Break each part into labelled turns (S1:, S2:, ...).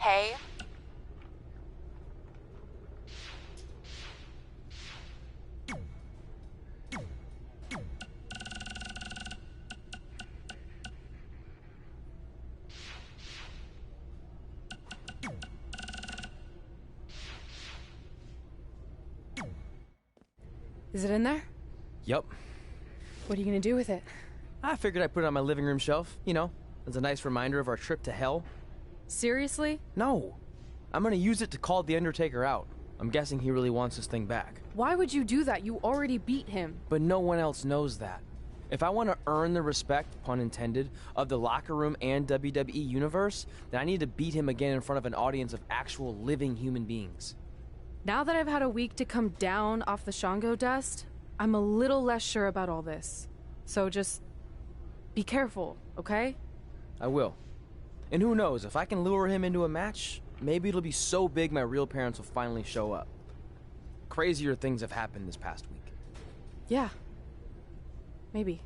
S1: Hey?
S2: Is it in there?
S3: Yup.
S2: What are you gonna do with it?
S3: I figured I'd put it on my living room shelf, you know, as a nice reminder of our trip to hell.
S2: Seriously?
S3: No. I'm gonna use it to call the Undertaker out. I'm guessing he really wants his thing back.
S2: Why would you do that? You already beat him.
S3: But no one else knows that. If I want to earn the respect, pun intended, of the locker room and WWE universe, then I need to beat him again in front of an audience of actual living human beings.
S2: Now that I've had a week to come down off the Shango dust, I'm a little less sure about all this. So just be careful, okay?
S3: I will. And who knows, if I can lure him into a match, maybe it'll be so big my real parents will finally show up. Crazier things have happened this past week.
S2: Yeah. Maybe.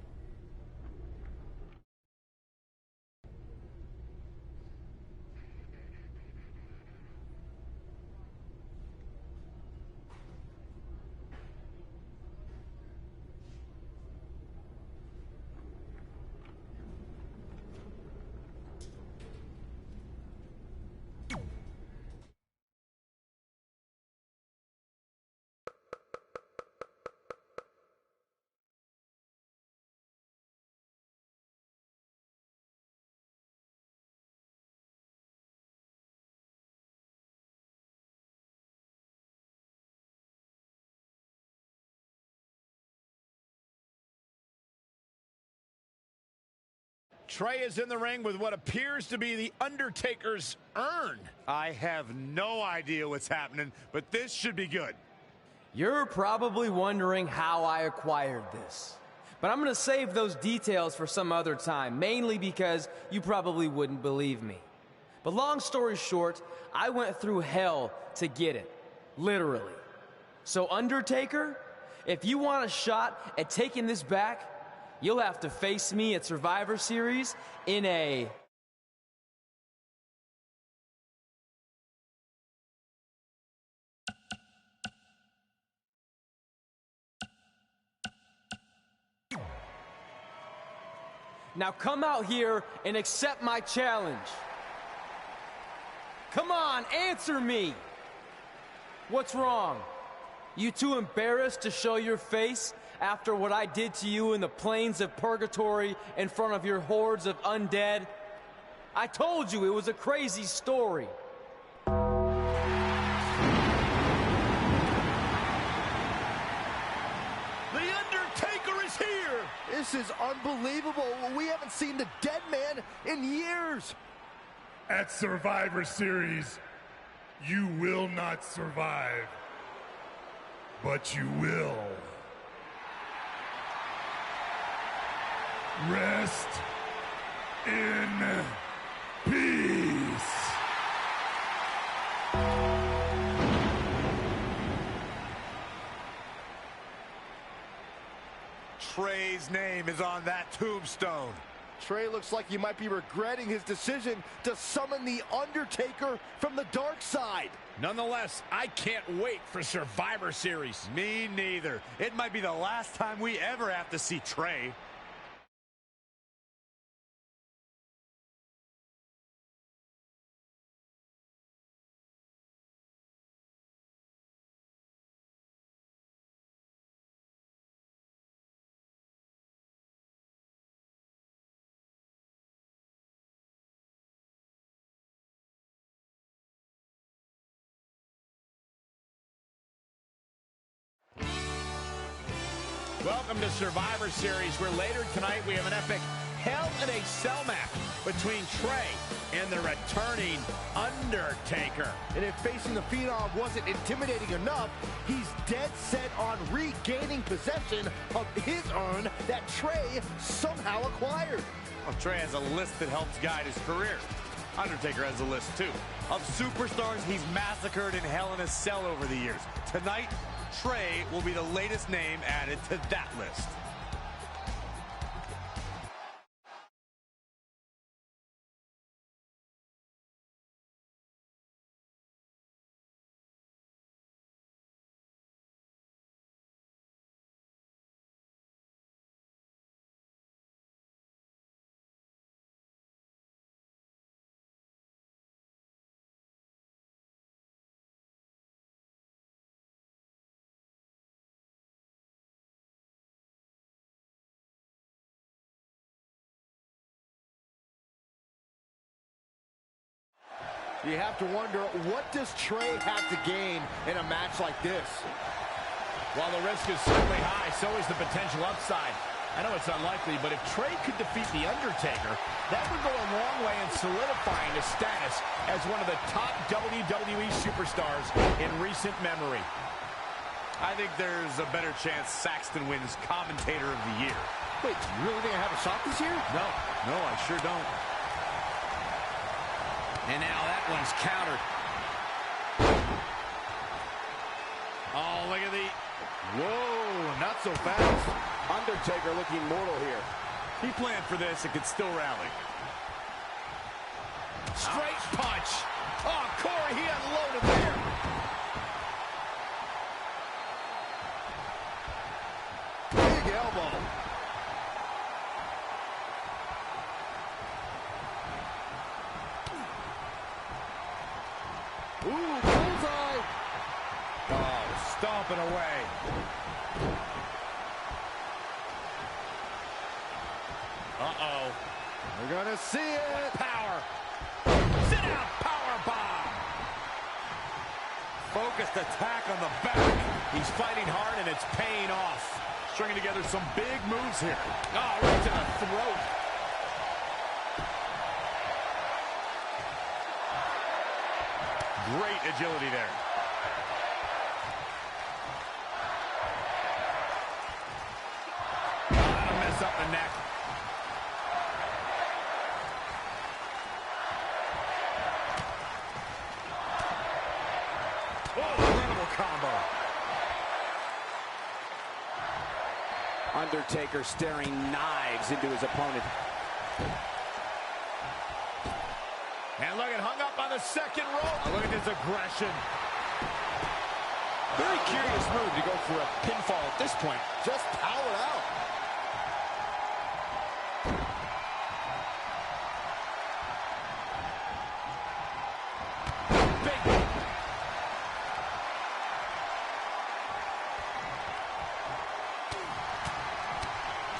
S4: Trey is in the ring with what appears to be the Undertaker's urn.
S5: I have no idea what's happening, but this should be good.
S3: You're probably wondering how I acquired this. But I'm gonna save those details for some other time, mainly because you probably wouldn't believe me. But long story short, I went through hell to get it. Literally. So Undertaker, if you want a shot at taking this back, you'll have to face me at Survivor Series in a... Now come out here and accept my challenge. Come on, answer me! What's wrong? You too embarrassed to show your face after what I did to you in the plains of purgatory in front of your hordes of undead? I told you it was a crazy story.
S4: The Undertaker is here!
S6: This is unbelievable. We haven't seen the dead man in years.
S7: At Survivor Series, you will not survive. But you will. Rest in peace.
S5: Trey's name is on that tombstone.
S6: Trey looks like he might be regretting his decision to summon the Undertaker from the dark side.
S4: Nonetheless, I can't wait for Survivor Series.
S5: Me neither. It might be the last time we ever have to see Trey.
S4: Welcome to Survivor Series, where later tonight we have an epic Hell in a Cell match between Trey and the returning Undertaker.
S6: And if facing the Phenom wasn't intimidating enough, he's dead set on regaining possession of his urn that Trey somehow acquired.
S5: Well, Trey has a list that helps guide his career. Undertaker has a list, too, of superstars he's massacred in Hell in a Cell over the years. Tonight, Trey will be the latest name added to that list.
S6: You have to wonder, what does Trey have to gain in a match like this?
S4: While the risk is certainly high, so is the potential upside. I know it's unlikely, but if Trey could defeat The Undertaker, that would go a long way in solidifying his status as one of the top WWE superstars in recent memory.
S5: I think there's a better chance Saxton wins Commentator of the Year.
S6: Wait, you really think I have a shot this year?
S5: No, I sure don't.
S4: And now that one's countered. Oh, look at the...
S6: Whoa, not so fast.
S1: Undertaker looking mortal here.
S5: He planned for this and could still rally.
S4: Straight punch. Oh, Corey, he unloaded there.
S6: Big elbow. Ooh, bullseye.
S5: Oh, stomping away.
S4: Uh-oh.
S6: We're gonna see it.
S4: Power. Sit down, power bomb.
S5: Focused attack on the back.
S4: He's fighting hard, and it's paying off.
S5: Stringing together some big moves here.
S4: Oh, right to the throat.
S5: Great agility there.
S4: That'll mess up the neck.
S5: Oh, incredible combo.
S1: Undertaker staring knives into his opponent.
S4: And look at hung up on the second rope.
S5: Look at this aggression.
S1: Very curious move to go for a pinfall at this point.
S6: Just powered out.
S4: Big.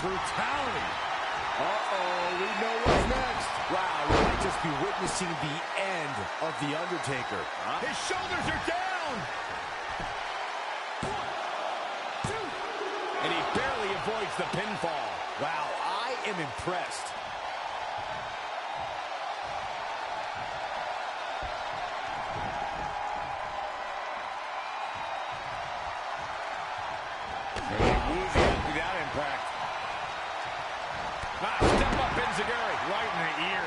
S6: Brutality. Uh-oh, we know what's next.
S1: Wow, we might just be witnessing the end of The Undertaker.
S4: His shoulders are down. And he barely avoids the pinfall.
S1: Wow, I am impressed.
S5: Easy without impact.
S4: Step up Enziguri right in the ear.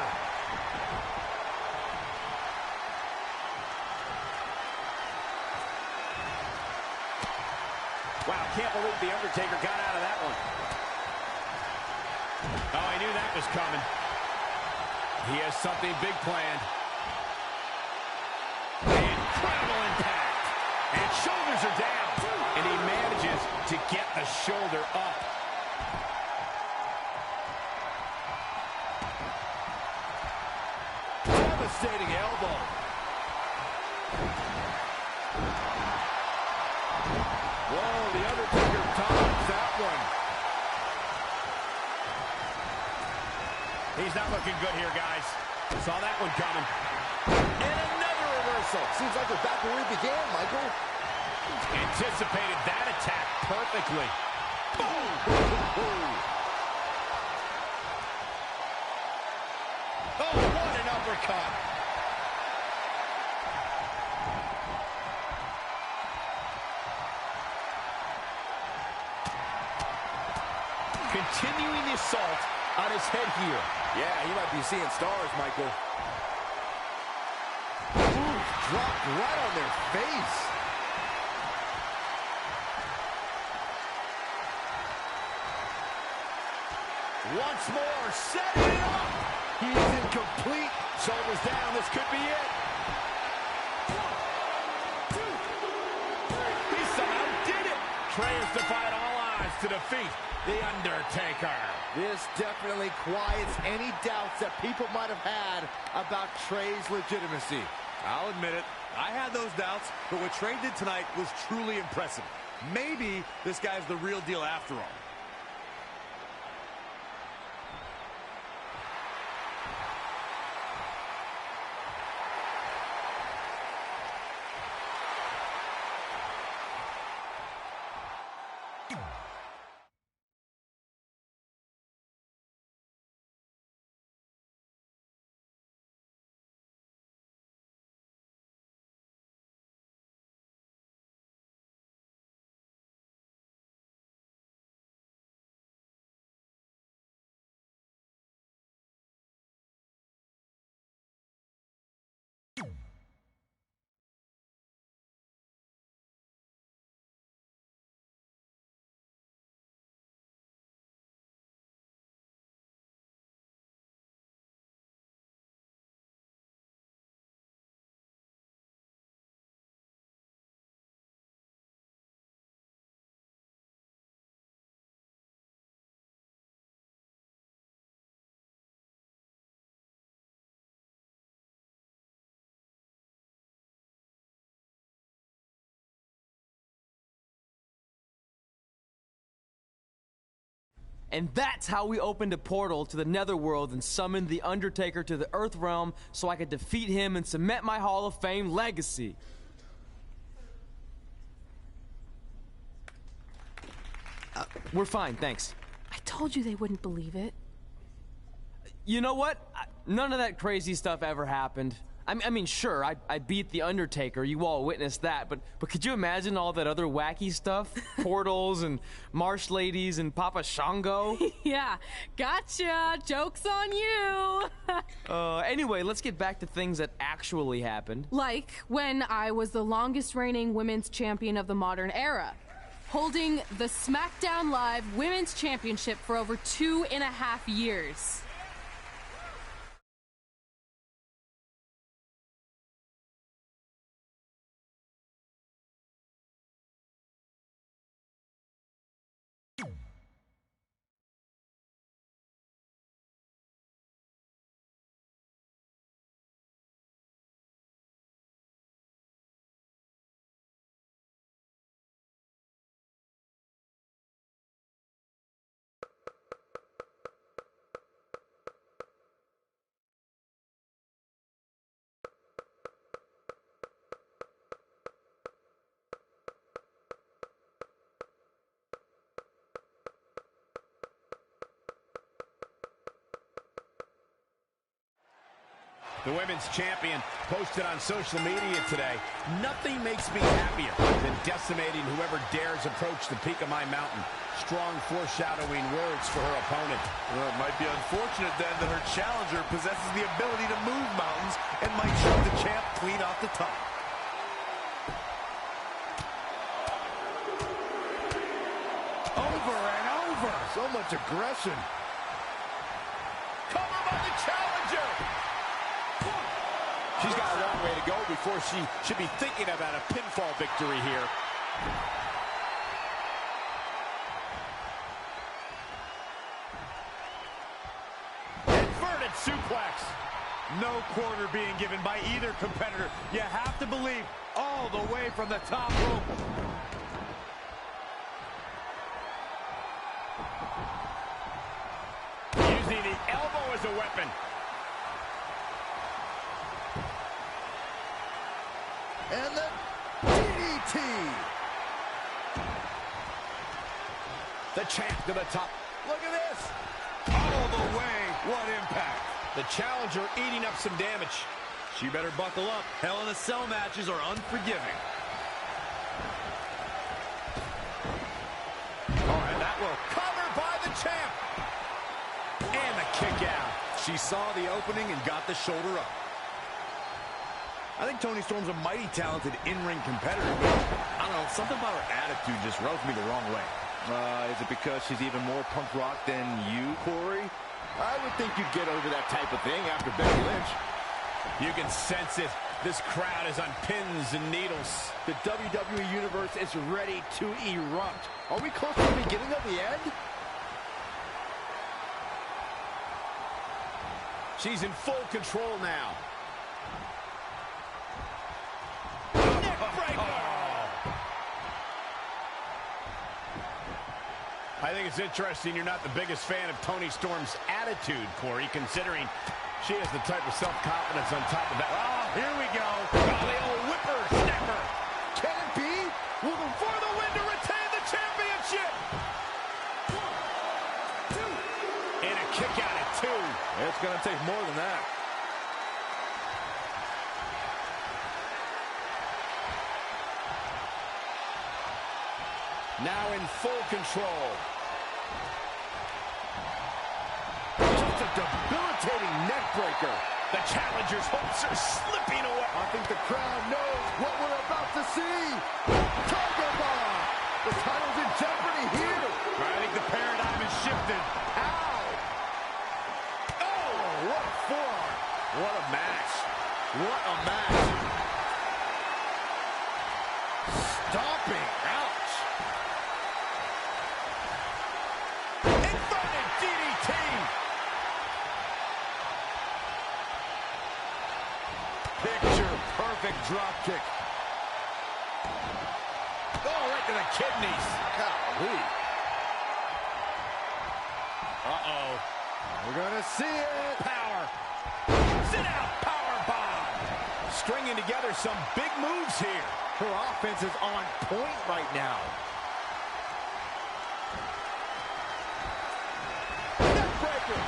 S1: Wow, can't believe The Undertaker got out of that one.
S4: Oh, I knew that was coming. He has something big planned. Incredible impact. And shoulders are down. And he manages to get the shoulder up.
S6: Devastating elbow.
S4: Whoa, The Undertaker dodged that one. He's not looking good here, guys. Saw that one coming. And another reversal.
S6: Seems like we're back where we began, Michael.
S4: Anticipated that attack perfectly. Boom! Oh, what an uppercut. Continuing the assault on his head here.
S1: Yeah, he might be seeing stars, Michael.
S6: Ooh, dropped right on their face.
S4: Once more, setting it up.
S6: He's incomplete.
S4: Shoulders down, this could be it. He somehow did it. Trey has defied all odds to defeat The Undertaker.
S6: This definitely quiets any doubts that people might have had about Trey's legitimacy.
S5: I'll admit it. I had those doubts, but what Trey did tonight was truly impressive. Maybe this guy's the real deal after all.
S3: And that's how we opened a portal to the Netherworld and summoned The Undertaker to the Earth Realm so I could defeat him and cement my Hall of Fame legacy. We're fine, thanks.
S2: I told you they wouldn't believe it.
S3: You know what? None of that crazy stuff ever happened. I mean, sure, I beat The Undertaker. You all witnessed that. But could you imagine all that other wacky stuff? Portals and marsh ladies and Papa Shango?
S2: Yeah, gotcha. Joke's on you.
S3: Anyway, let's get back to things that actually happened.
S2: Like when I was the longest reigning women's champion of the modern era, holding the SmackDown Live Women's Championship for over 2.5 years.
S4: The women's champion posted on social media today, "Nothing makes me happier than decimating whoever dares approach the peak of my mountain." Strong foreshadowing words for her opponent.
S5: Well, it might be unfortunate then that her challenger possesses the ability to move mountains and might shoot the champ clean off the top.
S6: Over and over. So much aggression.
S4: Cover by the challenger. She's got a long way to go before she should be thinking about a pinfall victory here. Inverted suplex.
S5: No quarter being given by either competitor. You have to believe all the way from the top rope.
S4: Using the elbow as a weapon.
S6: And the DDT.
S4: The champ to the top.
S5: Look at this. All the way. What impact.
S4: The challenger eating up some damage.
S5: She better buckle up. Hell in a Cell matches are unforgiving.
S4: Oh, and that will cover by the champ. And the kick out.
S5: She saw the opening and got the shoulder up. I think Toni Storm's a mighty talented in-ring competitor, but I don't know, something about her attitude just rubs me the wrong way. Is it because she's even more punk rock than you, Corey?
S6: I would think you'd get over that type of thing after Becky Lynch.
S4: You can sense it. This crowd is on pins and needles.
S6: The WWE Universe is ready to erupt. Are we close to the beginning of the end?
S4: She's in full control now. I think it's interesting you're not the biggest fan of Toni Storm's attitude, Corey, considering she has the type of self-confidence on top of that. Oh, here we go. Oh, the old whipper-snapper.
S6: Can it be?
S4: For the win to retain the championship. 1, 2. And a kick out at 2.
S5: It's going to take more than that.
S4: Now in full control.
S6: Just a debilitating neck breaker.
S4: The challenger's hopes are slipping away.
S6: I think the crowd knows what we're about to see. Tiger Bomb. The title's in jeopardy here.
S5: I think the paradigm has shifted.
S6: Ow. Oh, what a forearm.
S5: What a match. What a match.
S6: Stomping. Ouch.
S4: Inverted DDT.
S5: Picture perfect drop kick.
S4: Oh, right to the kidneys.
S6: Golly.
S4: Uh-oh.
S6: We're gonna see it.
S4: Power. Sit out. Power bomb. Stringing together some big moves here.
S6: Her offense is on point right now. Neckbreaker.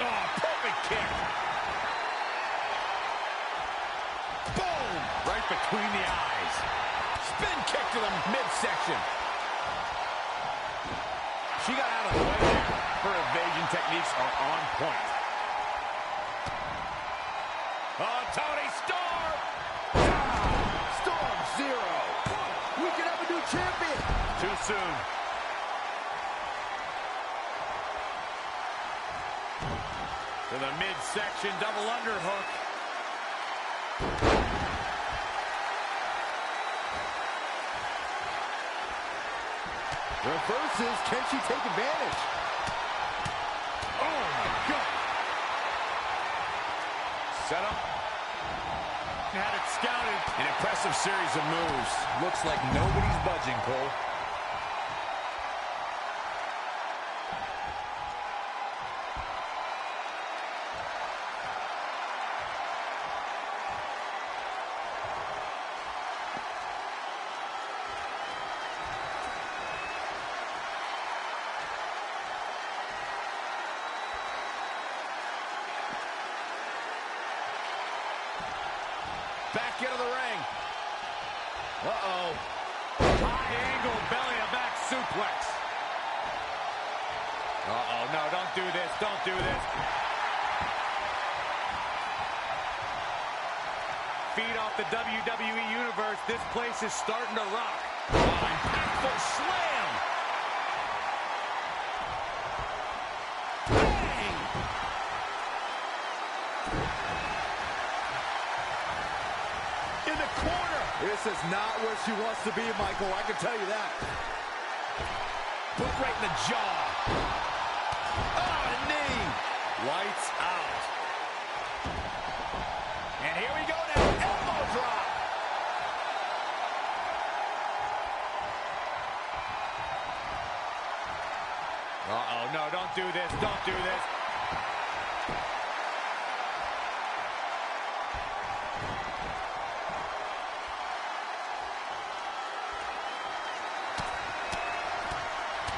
S4: Oh, perfect kick. Boom. Right between the eyes. Spin kick to the midsection. She got out of the way there. Her evasion techniques are on point. Oh, Tony Storm!
S6: Storm Zero. We can have a new champion.
S4: Too soon. To the midsection, double underhook.
S6: Reverses. Can she take advantage?
S4: Oh, my God. Set up. Had it scouted. An impressive series of moves. Looks like nobody's budging, Cole. Back into the ring. Uh-oh. High angle belly-to-back suplex. Uh-oh, no, don't do this, don't do this. Feed off the WWE Universe. This place is starting to rock. Oh, impactful slam. Bang! In the corner.
S6: This is not where she wants to be, Michael. I can tell you that.
S4: Put right in the jaw. Oh, a knee. Lights out. And here we go now. Elbow drop. Uh-oh, no, don't do this. Don't do this.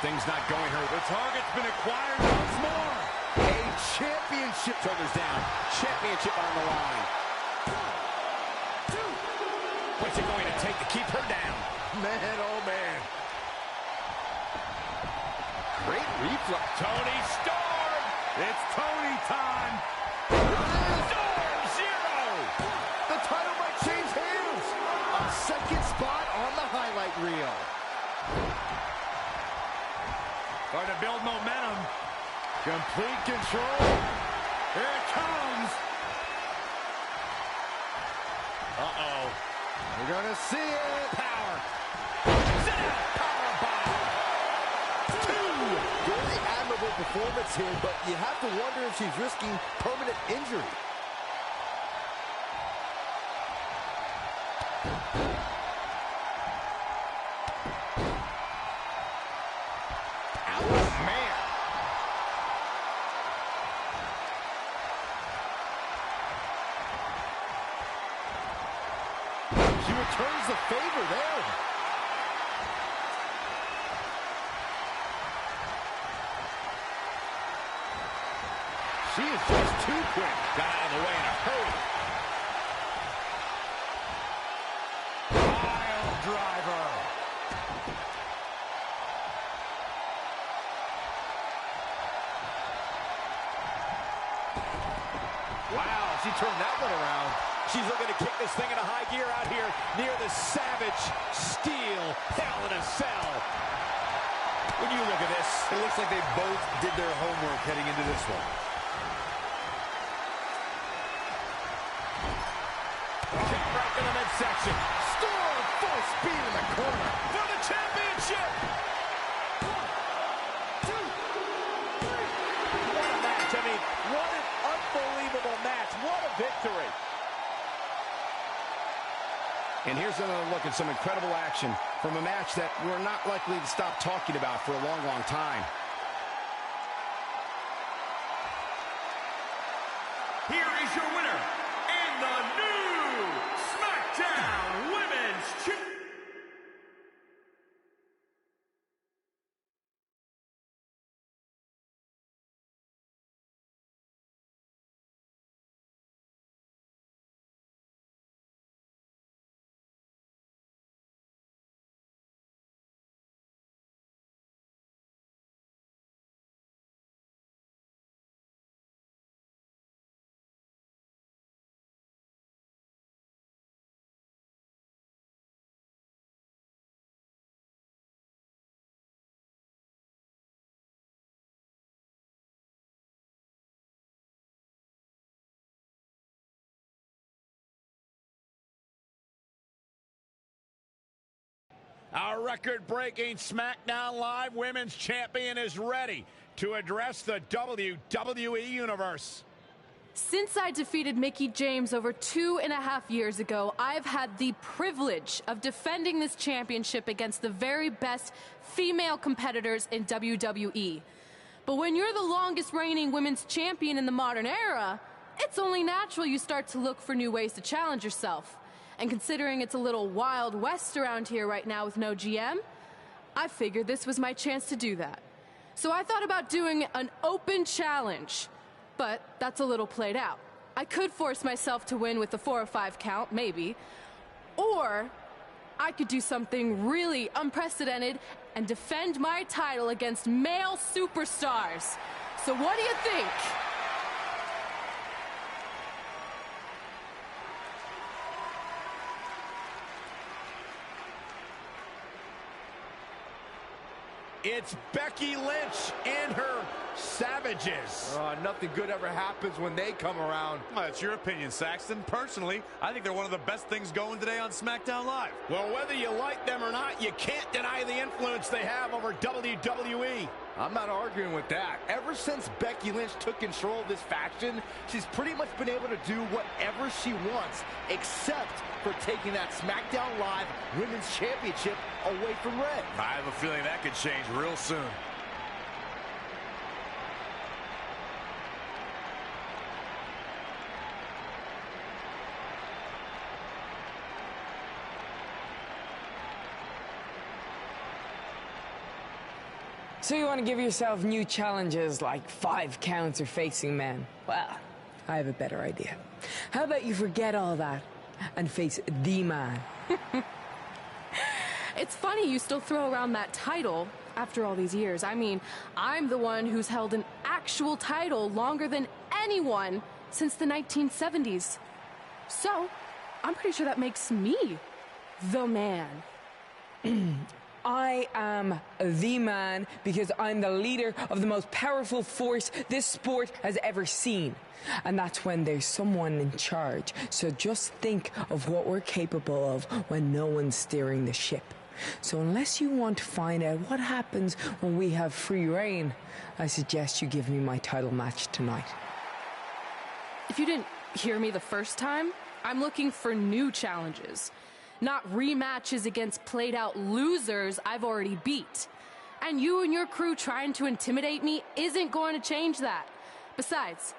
S4: Things not going her. The target's been acquired once more.
S6: A championship.
S4: Shoulders down. Championship on the line. What's it going to take to keep her down?
S6: Man, oh man. Great reflex.
S4: Tony Storm. It's Tony time. Storm Zero.
S6: The title might change hands. A second spot on the highlight reel.
S4: Starting to build momentum.
S6: Complete control.
S4: Here it comes. Uh-oh.
S6: We're gonna see it.
S4: Power. Sit out. Power bomb.
S6: Two. Very admirable performance here, but you have to wonder if she's risking permanent injury. She returns the favor there. She is just too quick.
S4: Got out of the way in a hurry. Pile driver.
S6: Wow, she turned that one around.
S4: She's looking to kick this thing into high gear out here near the Savage Steel Hell in a Cell. When you look at this,
S6: It looks like they both did their homework heading into this one.
S4: kick right to the midsection.
S6: Storm full speed in the corner.
S4: For the championship.
S6: 1, 2, 3.
S4: What a match. I mean, what an unbelievable match. What a victory. And here's another look at some incredible action
S1: from a match that we're not likely to stop talking about for a long, long time.
S7: Here is your winner, and the new SmackDown Women's Championship.
S4: Our record-breaking SmackDown Live Women's Champion is ready to address the WWE Universe.
S2: Since I defeated Mickie James over 2.5 years ago, I've had the privilege of defending this championship against the very best female competitors in WWE. But when you're the longest reigning women's champion in the modern era, it's only natural you start to look for new ways to challenge yourself. And considering it's a little Wild West around here right now with no GM, I figured this was my chance to do that. So I thought about doing an open challenge, but that's a little played out. I could force myself to win with a 4 or 5 count, maybe, or I could do something really unprecedented and defend my title against male superstars. So what do you think?
S4: It's Becky Lynch and her Savages.
S6: Nothing good ever happens when they come around.
S5: Well, that's your opinion, Saxton. Personally, I think they're one of the best things going today on SmackDown Live.
S4: Well, whether you like them or not, you can't deny the influence they have over WWE.
S6: I'm not arguing with that. Ever since Becky Lynch took control of this faction, she's pretty much been able to do whatever she wants, except for taking that SmackDown Live Women's Championship away from Red.
S5: I have a feeling that could change real soon.
S8: So you want to give yourself new challenges like 5 counts or facing men? Well, I have a better idea. How about you forget all that and face the man?
S2: It's funny you still throw around that title after all these years. I mean, I'm the one who's held an actual title longer than anyone since the 1970s. So, I'm pretty sure that makes me the man.
S8: I am the man because I'm the leader of the most powerful force this sport has ever seen. And that's when there's someone in charge. So just think of what we're capable of when no one's steering the ship. So unless you want to find out what happens when we have free reign, I suggest you give me my title match tonight.
S2: If you didn't hear me the first time, I'm looking for new challenges. Not rematches against played-out losers I've already beat. And you and your crew trying to intimidate me isn't going to change that. Besides,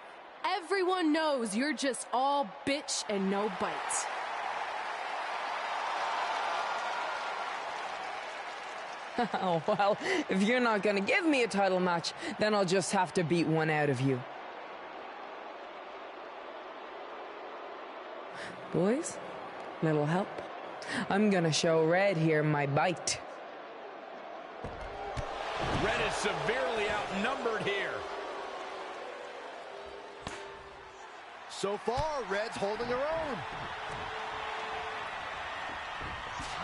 S2: everyone knows you're just all bitch and no bite.
S8: Oh, well, if you're not going to give me a title match, then I'll just have to beat one out of you. Boys, little help? I'm gonna show Red here my bite.
S4: Red is severely outnumbered here.
S6: So far, Red's holding her own.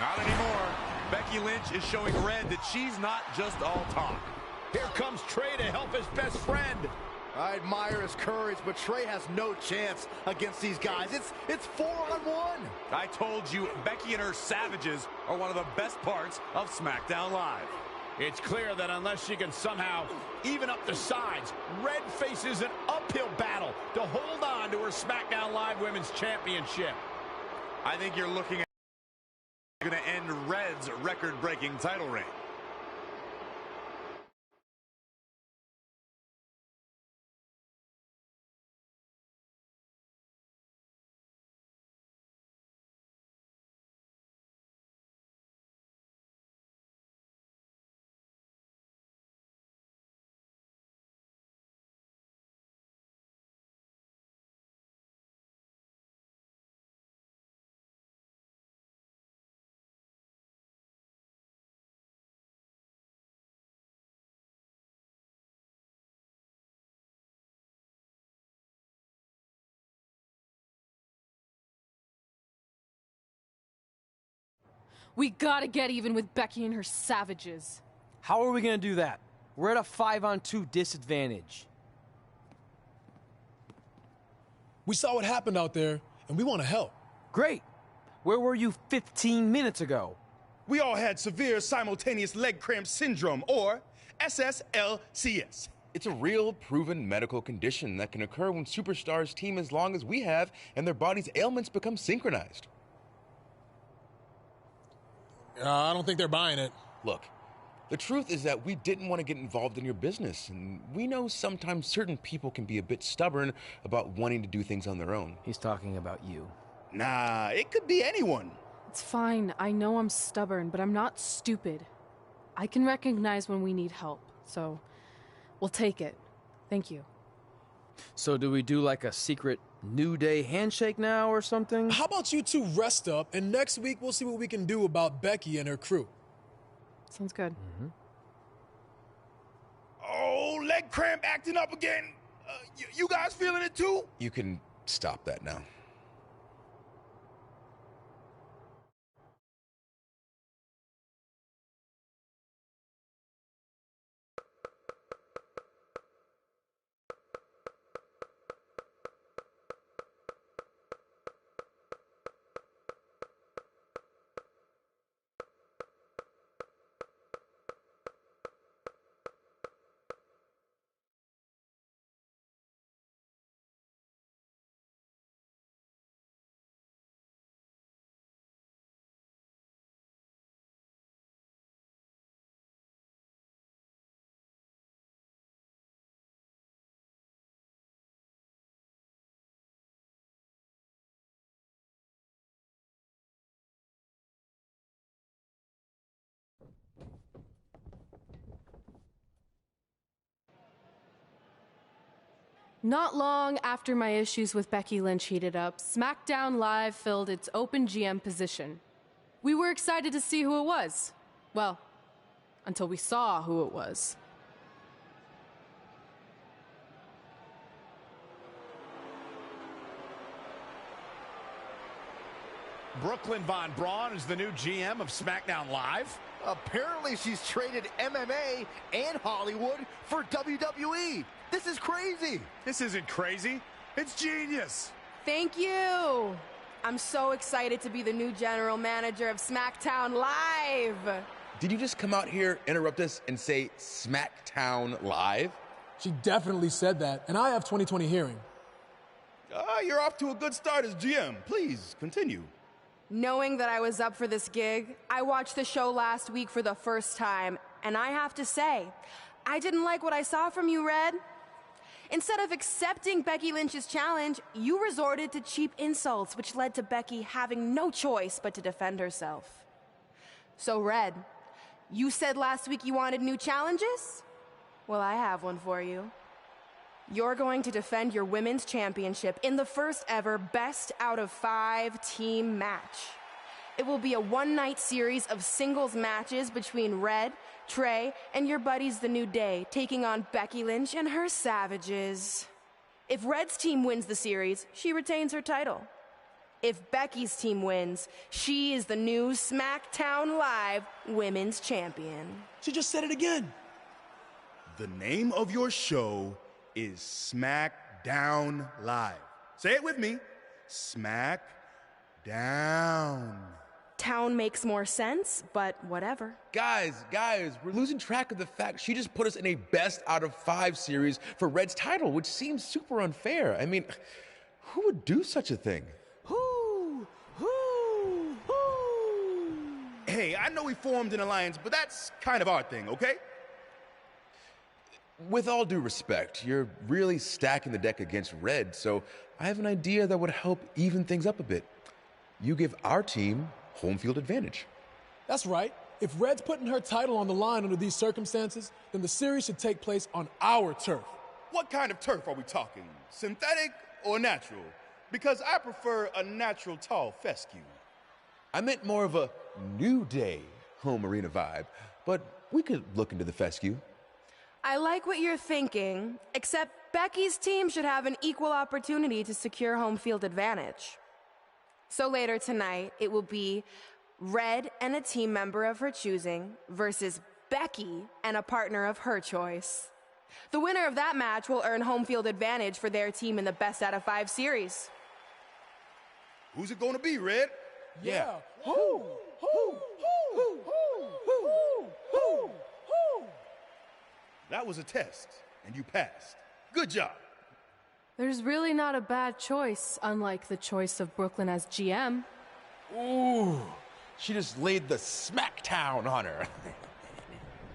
S5: Not anymore. Becky Lynch is showing Red that she's not just all talk.
S4: Here comes Trey to help his best friend.
S6: I admire his courage, but Trey has no chance against these guys. It's 4-on-1.
S5: I told you, Becky and her Savages are one of the best parts of SmackDown Live.
S4: It's clear that unless she can somehow even up the sides, Red faces an uphill battle to hold on to her SmackDown Live Women's Championship.
S5: I think you're looking at going to end Red's record-breaking title reign.
S2: We gotta get even with Becky and her savages.
S3: How are we gonna do that? We're at a 5-on-2 disadvantage.
S9: We saw what happened out there, and we want to help.
S3: Great. Where were you 15 minutes ago?
S10: We all had severe simultaneous leg cramp syndrome, or SSLCS.
S11: It's a real, proven medical condition that can occur when superstars team as long as we have and their body's ailments become synchronized.
S9: I don't think they're buying it.
S11: Look, the truth is that we didn't want to get involved in your business, and we know sometimes certain people can be a bit stubborn about wanting to do things on their own.
S3: He's talking about you.
S10: Nah, it could be anyone.
S2: It's fine. I know I'm stubborn, but I'm not stupid. I can recognize when we need help, so we'll take it. Thank you.
S3: So do we do like a secret New Day handshake now or something?
S9: How about you two rest up, and next week we'll see what we can do about Becky and her crew.
S2: Sounds good.
S10: Oh, leg cramp acting up again. You guys feeling it too?
S11: You can stop that now.
S2: Not long after my issues with Becky Lynch heated up, SmackDown Live filled its open GM position. We were excited to see who it was. Well, until we saw who it was.
S4: Brooklyn Von Braun is the new GM of SmackDown Live.
S6: Apparently she's traded MMA and Hollywood for WWE. This is crazy.
S5: This isn't crazy. It's genius.
S12: Thank you. I'm so excited to be the new general manager of SmackDown Live.
S11: Did you just come out here, interrupt us, and say SmackDown Live?
S9: She definitely said that, and I have 20/20 hearing.
S10: You're off to a good start as GM. Please, continue.
S12: Knowing that I was up for this gig, I watched the show last week for the first time, and I have to say, I didn't like what I saw from you, Red. Instead of accepting Becky Lynch's challenge, you resorted to cheap insults, which led to Becky having no choice but to defend herself. So, Red, you said last week you wanted new challenges? Well, I have one for you. You're going to defend your women's championship in the first ever best out of 5 team match. It will be a one-night series of singles matches between Red, Trey, and your buddies The New Day, taking on Becky Lynch and her savages. If Red's team wins the series, she retains her title. If Becky's team wins, she is the new SmackDown Live Women's Champion.
S9: She just said it again.
S10: The name of your show is SmackDown Live. Say it with me. SmackDown.
S12: Town makes more sense, but whatever.
S11: Guys, we're losing track of the fact she just put us in a best out of 5 series for Red's title, which seems super unfair. I mean, who would do such a thing?
S10: I know we formed an alliance, but that's kind of our thing, okay?
S11: With all due respect, you're really stacking the deck against Red, so I have an idea that would help even things up a bit. You give our team home field advantage.
S9: That's right. If Red's putting her title on the line under these circumstances, then the series should take place on our turf.
S10: What kind of turf are we talking? Synthetic or natural? Because I prefer a natural tall fescue.
S11: I meant more of a New Day home arena vibe, but we could look into the fescue.
S12: I like what you're thinking, except Becky's team should have an equal opportunity to secure home field advantage. So later tonight, it will be Red and a team member of her choosing versus Becky and a partner of her choice. The winner of that match will earn home field advantage for their team in the best out of 5 series.
S10: Who's it gonna be, Red?
S9: Yeah.
S10: That was a test, and you passed. Good job.
S2: There's really not a bad choice, unlike the choice of Brooklyn as GM.
S11: Ooh, she just laid the smackdown on her.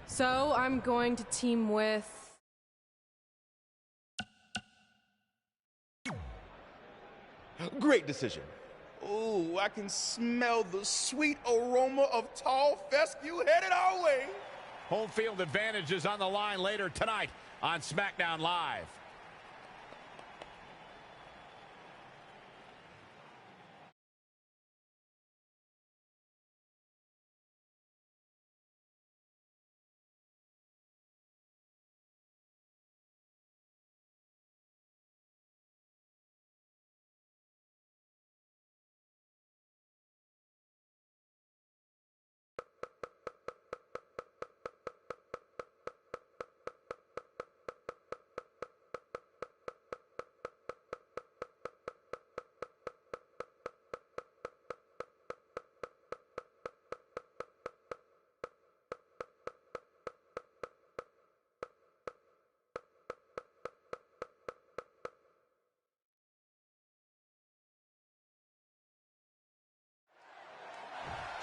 S2: So I'm going to team with...
S11: Great decision.
S10: Ooh, I can smell the sweet aroma of tall fescue headed our way.
S4: Home field advantage is on the line later tonight on SmackDown Live.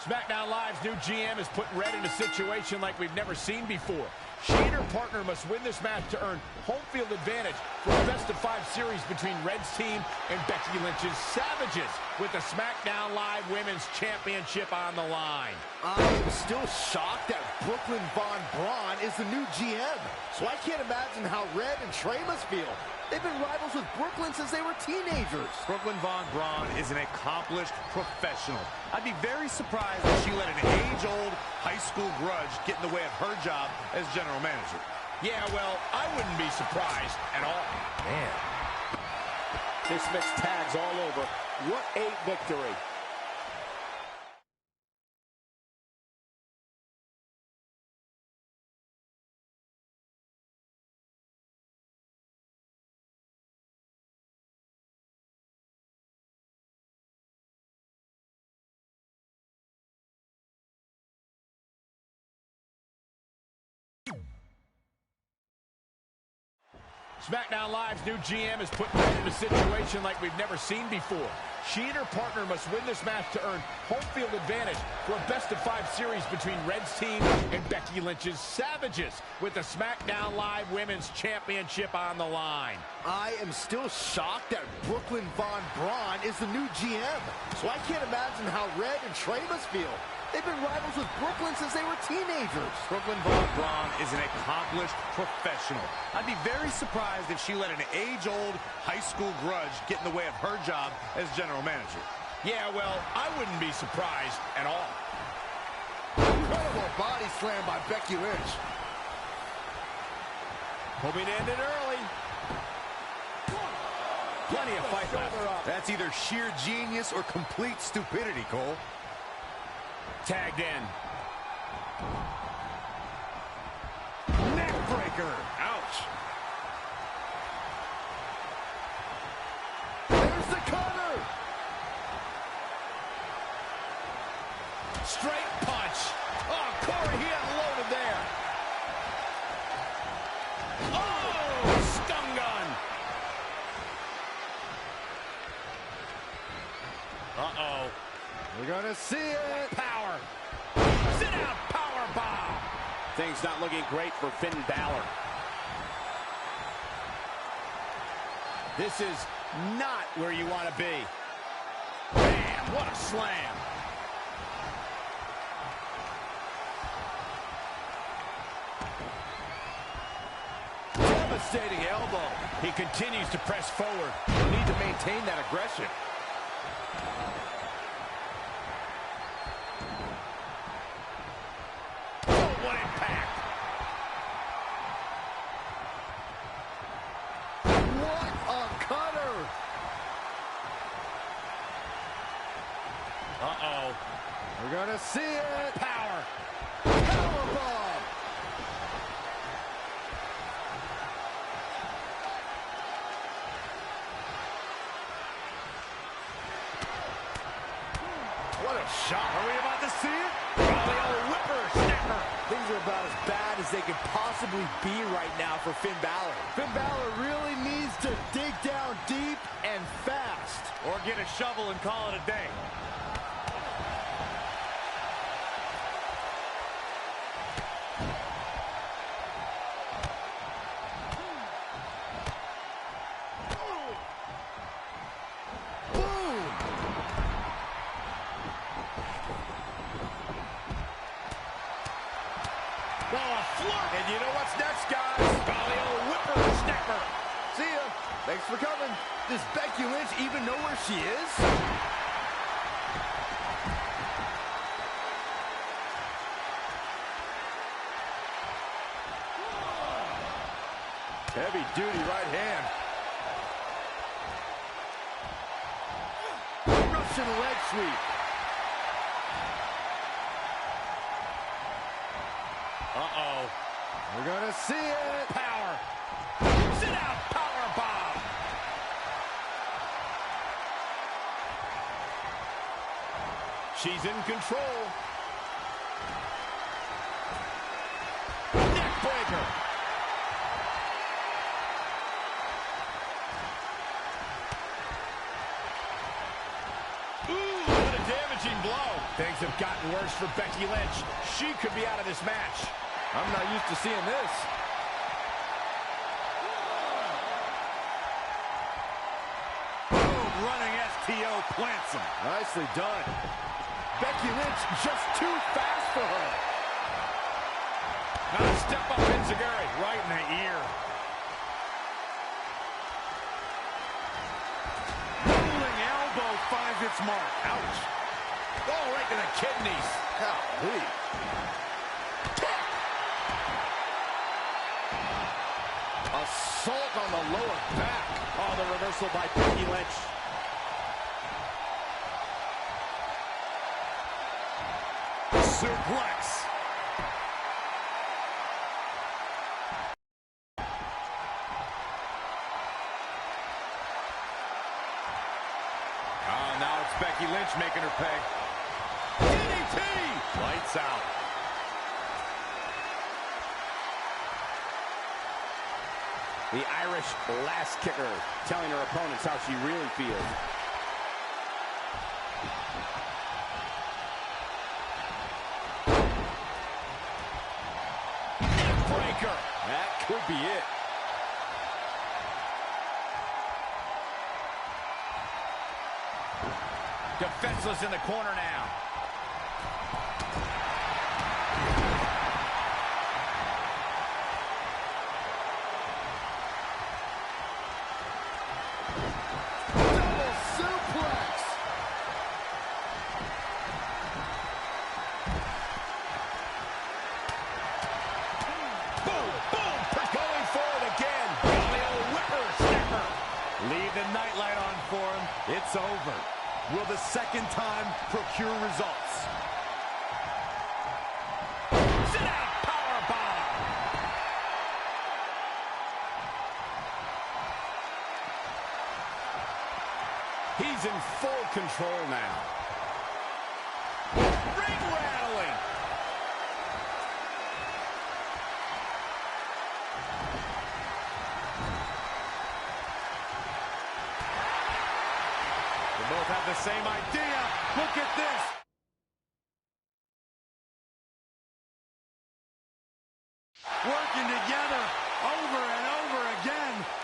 S4: SmackDown Live's new GM is putting Red in a situation like we've never seen before. She and her partner must win this match to earn home field advantage for a best-of-5 series between Red's team and Becky Lynch's Savages, with the SmackDown Live Women's Championship on the line.
S6: I am still shocked that Brooklyn Von Braun is the new GM, so I can't imagine how Red and Trey must feel. They've been rivals with Brooklyn since they were teenagers.
S5: Brooklyn Von Braun is an accomplished professional. I'd be very surprised if she let an age-old high school grudge get in the way of her job as general manager.
S4: Yeah, well, I wouldn't be surprised at all.
S6: Man. This mix tags all over. What a victory.
S4: SmackDown Live's new GM is putting Red in a situation like we've never seen before. She and her partner must win this match to earn home field advantage for a best-of-5 series between Red's team and Becky Lynch's Savages, with the SmackDown Live Women's Championship on the line.
S6: I am still shocked that Brooklyn Von Braun is the new GM, so I can't imagine how Red and Trey must feel. They've been rivals with Brooklyn since they were teenagers.
S5: Brooklyn Von Braun is an accomplished professional. I'd be very surprised if she let an age-old high school grudge get in the way of her job as general manager.
S4: Yeah, well, I wouldn't be surprised at all.
S6: Incredible body slam by Becky Lynch.
S4: Hoping to end it early. Plenty of fight left.
S5: That's either sheer genius or complete stupidity, Cole.
S4: Tagged in.
S5: Neckbreaker. Ouch.
S6: There's the cutter.
S4: Straight punch. Oh, Corey, he unloaded there. Oh, stun gun.
S6: Uh-oh. We're gonna see it.
S4: Power. Sit-out powerbomb.
S6: Things not looking great for Finn Balor. This is not where you want to be.
S4: Bam, what a slam.
S6: Devastating elbow.
S4: He continues to press forward.
S6: You need to maintain that aggression.
S4: Oh, what impact.
S6: What a cutter.
S4: Uh-oh.
S6: We're going to see it.
S4: Power.
S6: Powerbomb.
S4: What a shot. Are we about to see it? Oh, whippersnapper.
S6: Things are about as bad as they could possibly be right now for Finn Balor. Finn Balor really needs to dig down deep and fast.
S5: Or get a shovel and call it a day.
S4: Oh, a flirt.
S6: And you know what's next, guys?
S4: Oh, the old whippersnapper.
S6: See ya. Thanks for coming. Does Becky Lynch even know where she is? Heavy duty right hand. Russian leg sweep.
S4: Uh-oh.
S6: We're gonna see it.
S4: Power. Sit-out powerbomb. She's in control. Neckbreaker. Ooh, what a damaging blow. Things have gotten worse for Becky Lynch. She could be out of this match.
S6: I'm not used to seeing this.
S5: Boom, running STO plants him.
S6: Nicely done. Becky Lynch just too fast for her.
S4: Now a step up Enziguri.
S5: Right in the ear. Rolling elbow finds its mark. Ouch.
S4: Oh, right to the kidneys.
S6: Golly. Assault on the lower back.
S4: Oh, the reversal by Becky Lynch.
S5: Suplex.
S4: Oh, now it's Becky Lynch making her pay.
S5: DDT. Lights out.
S6: The Irish last kicker telling her opponents how she really feels.
S4: Breaker.
S6: That could be it.
S4: Defenseless in the corner now.
S6: Double suplex.
S4: Boom, boom. Going for it again. Oh, the old whippersnapper.
S5: Leave the nightlight on for him. It's over. Will the second time procure results?
S4: Sit-out powerbomb.
S6: He's in full control now.
S4: Ring rattling.
S5: They both have the same idea. Look at this. working together over and over again.